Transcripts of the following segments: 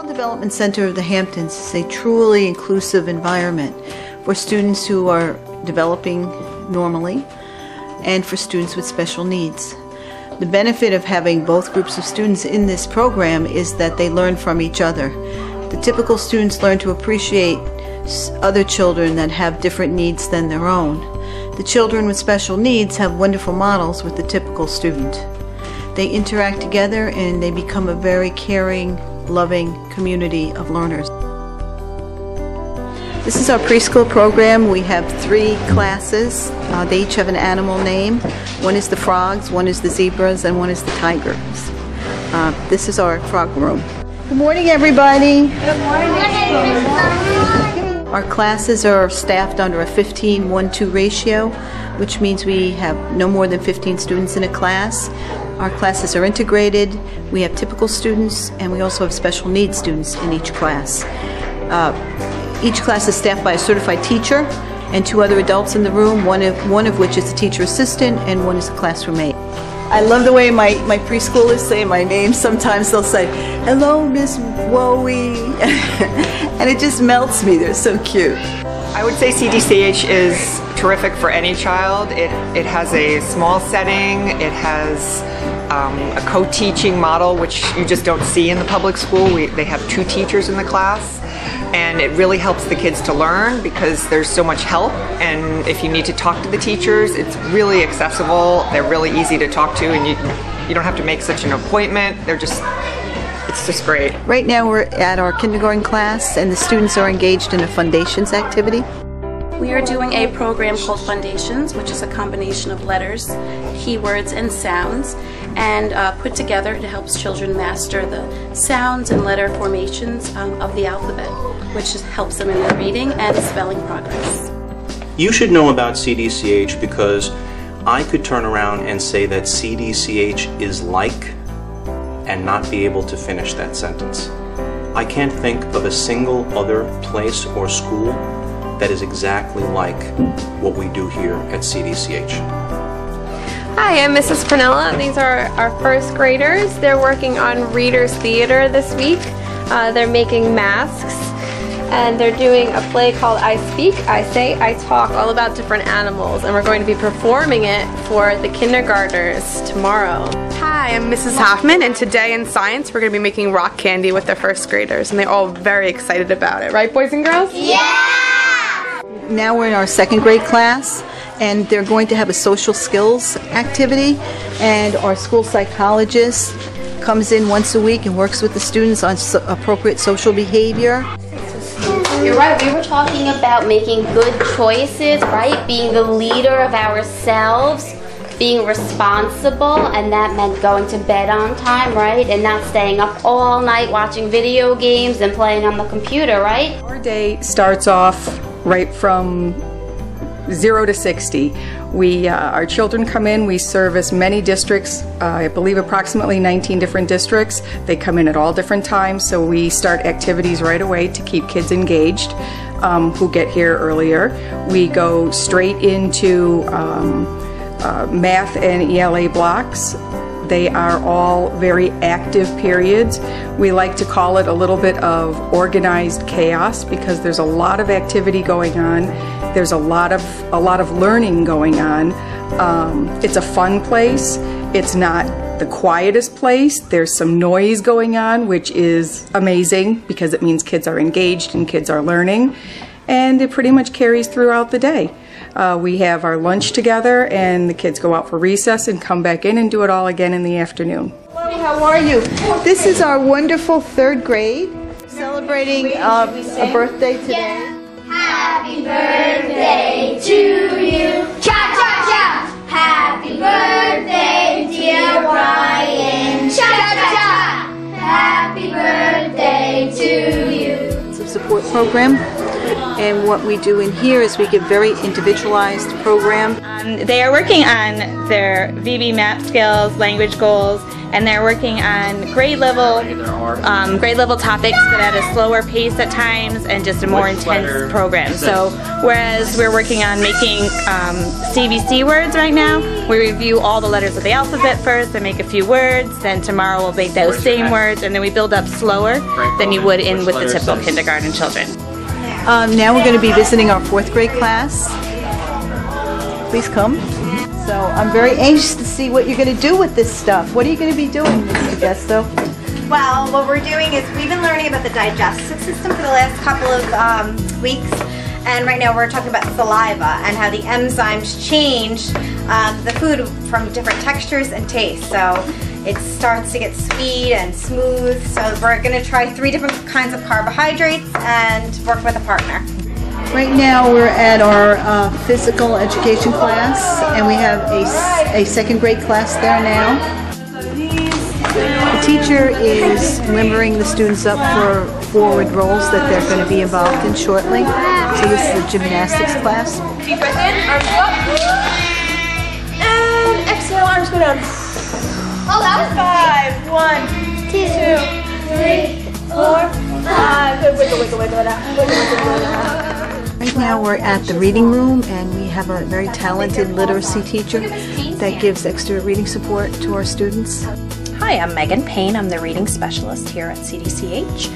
Child Development Center of the Hamptons is a truly inclusive environment for students who are developing normally and for students with special needs. The benefit of having both groups of students in this program is that they learn from each other. The typical students learn to appreciate other children that have different needs than their own. The children with special needs have wonderful models with the typical student. They interact together and they become a very caring, loving community of learners. This is our preschool program. We have 3 classes. They each have an animal name. One is the frogs, one is the zebras, and one is the tigers. This is our frog room. Good morning, everybody. Good morning. Our classes are staffed under a 15:1-2 ratio, which means we have no more than 15 students in a class. Our classes are integrated. We have typical students, and we also have special needs students in each class. Each class is staffed by a certified teacher and 2 other adults in the room, one of which is the teacher assistant and one is the classroom mate. I love the way my preschoolers say my name. Sometimes they'll say, "Hello, Miss Wowie," and it just melts me. They're so cute. I would say CDCH is terrific for any child. It has a small setting. It has a co-teaching model, which you just don't see in the public school. They have 2 teachers in the class, and it really helps the kids to learn because there's so much help, and if you need to talk to the teachers, it's really accessible. They're really easy to talk to, and you don't have to make such an appointment. It's just great. Right now we're at our kindergarten class, and the students are engaged in a Foundations activity. We are doing a program called Foundations, which is a combination of letters, keywords, and sounds, and put together to help children master the sounds and letter formations of the alphabet, which helps them in their reading and spelling progress. You should know about CDCH because I could turn around and say that CDCH is like and not be able to finish that sentence. I can't think of a single other place or school that is exactly like what we do here at CDCH. Hi, I'm Mrs. Pernella. These are our first graders. They're working on Reader's Theater this week. They're making masks, and they're doing a play called I Speak, I Say, I Talk, all about different animals, and we're going to be performing it for the kindergartners tomorrow. Hi, I'm Mrs. Hoffman, and today in science we're going to be making rock candy with the first graders, and they're all very excited about it. Right, boys and girls? Yeah! Now we're in our 2nd grade class, and they're going to have a social skills activity, and our school psychologist comes in once a week and works with the students on appropriate social behavior. You're right, we were talking about making good choices, right? Being the leader of ourselves, being responsible, and that meant going to bed on time, right? And not staying up all night watching video games and playing on the computer, right? Our day starts off right from 0 to 60. Our children come in, we service many districts, I believe approximately 19 different districts. They come in at all different times, so we start activities right away to keep kids engaged who get here earlier. We go straight into math and ELA blocks. They are all very active periods. We like to call it a little bit of organized chaos because there's a lot of activity going on. There's a lot of learning going on. It's a fun place. It's not the quietest place. There's some noise going on, which is amazing because it means kids are engaged and kids are learning. And it pretty much carries throughout the day. We have our lunch together, and the kids go out for recess and come back in and do it all again in the afternoon. How are you? This is our wonderful 3rd grade celebrating a birthday today. Happy birthday to you. Cha-cha-cha! Happy birthday, dear Brian. Cha-cha-cha! Happy birthday to you. It's a support program. And what we do in here is we give very individualized program. They are working on their VB map skills, language goals, and they're working on grade level topics, but at a slower pace at times and just a more intense program. So whereas we're working on making CVC words right now, we review all the letters of the alphabet first and make a few words, then tomorrow we'll make those same words, and then we build up slower than you would with the typical kindergarten children. Now we're going to be visiting our 4th grade class. Please come. So I'm very anxious to see what you're going to do with this stuff. What are you going to be doing, Mr. Gesto? Well, what we're doing is we've been learning about the digestive system for the last couple of weeks, and right now we're talking about saliva and how the enzymes change the food from different textures and tastes. So it starts to get sweet and smooth. So we're going to try 3 different kinds of carbohydrates and work with a partner. Right now we're at our physical education class, and we have a 2nd grade class there now. The teacher is limbering the students up for forward rolls that they're going to be involved in shortly. So this is a gymnastics class. Deep breath in, arms go up. And exhale, arms go down. Oh, that was 5, 1, 2, 3, 4, 5. Good, wiggle, wiggle, wiggle it out. Wiggle, wiggle, wiggle it out. Right now we're at the reading room, and we have a very talented literacy teacher that gives extra reading support to our students. Hi, I'm Megan Payne. I'm the reading specialist here at CDCH.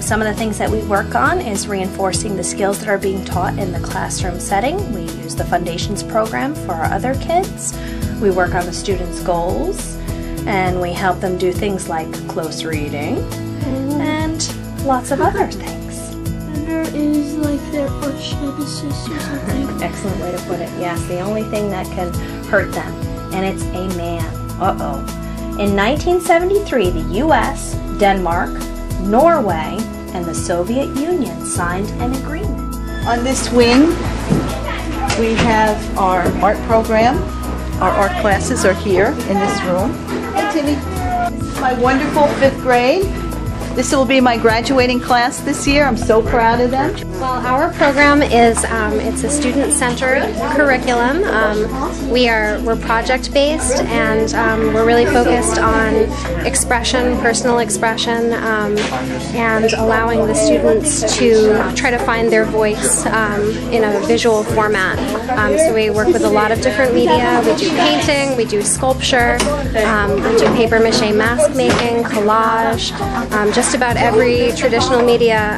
Some of the things that we work on is reinforcing the skills that are being taught in the classroom setting. We use the Foundations program for our other kids. We work on the students' goals, and we help them do things like close reading and lots of other things. Is like their arch nemesis or something. Excellent way to put it. Yes, the only thing that can hurt them, and it's a man. Uh-oh. In 1973, the U.S., Denmark, Norway, and the Soviet Union signed an agreement. On this wing, we have our art program. Our art classes are here in this room. Hey, Timmy. This is my wonderful 5th grade. This will be my graduating class this year. I'm so proud of them. Well, our program is it's a student-centered curriculum. We're project-based, and we're really focused on expression, personal expression, and allowing the students to try to find their voice in a visual format. So we work with a lot of different media. We do painting, we do sculpture, we do paper-mache mask making, collage, just about every traditional media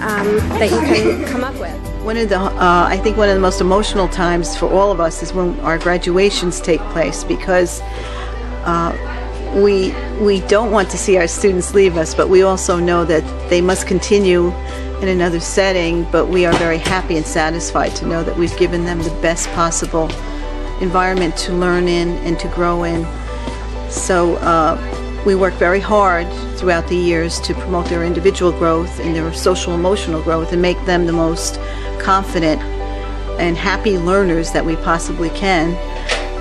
that you can come up with. One of the, I think one of the most emotional times for all of us is when our graduations take place, because we don't want to see our students leave us, but we also know that they must continue in another setting, but we are very happy and satisfied to know that we've given them the best possible environment to learn in and to grow in. So we work very hard throughout the years to promote their individual growth and their social emotional growth and make them the most confident and happy learners that we possibly can.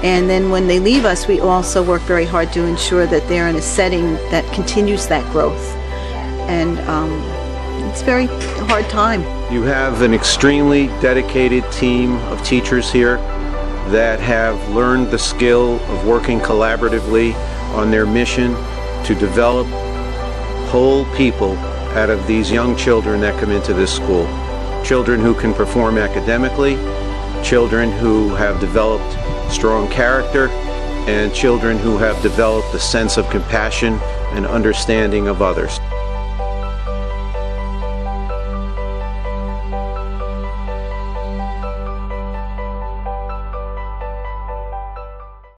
And then when they leave us, we also work very hard to ensure that they're in a setting that continues that growth. And it's a very hard time. You have an extremely dedicated team of teachers here that have learned the skill of working collaboratively on their mission to develop whole people out of these young children that come into this school. Children who can perform academically, children who have developed strong character, and children who have developed a sense of compassion and understanding of others.